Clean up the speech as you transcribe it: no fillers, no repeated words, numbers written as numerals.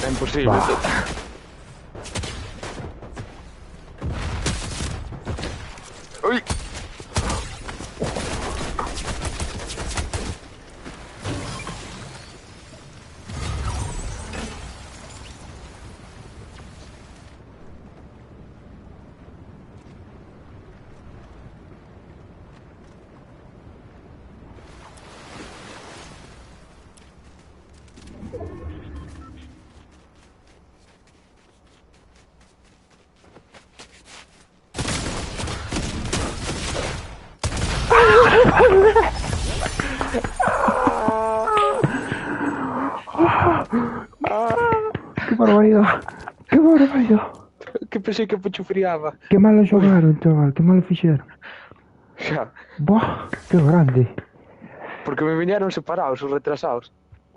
É imposible. Bah. Ui! Que barbaridad. Que barbaridad. Que pensei que me chufriaba. Que mal lo xogaron, chaval. Que mal lo fixeron. Xa, Buah, que grande. porque me viñeron separados os retrasados.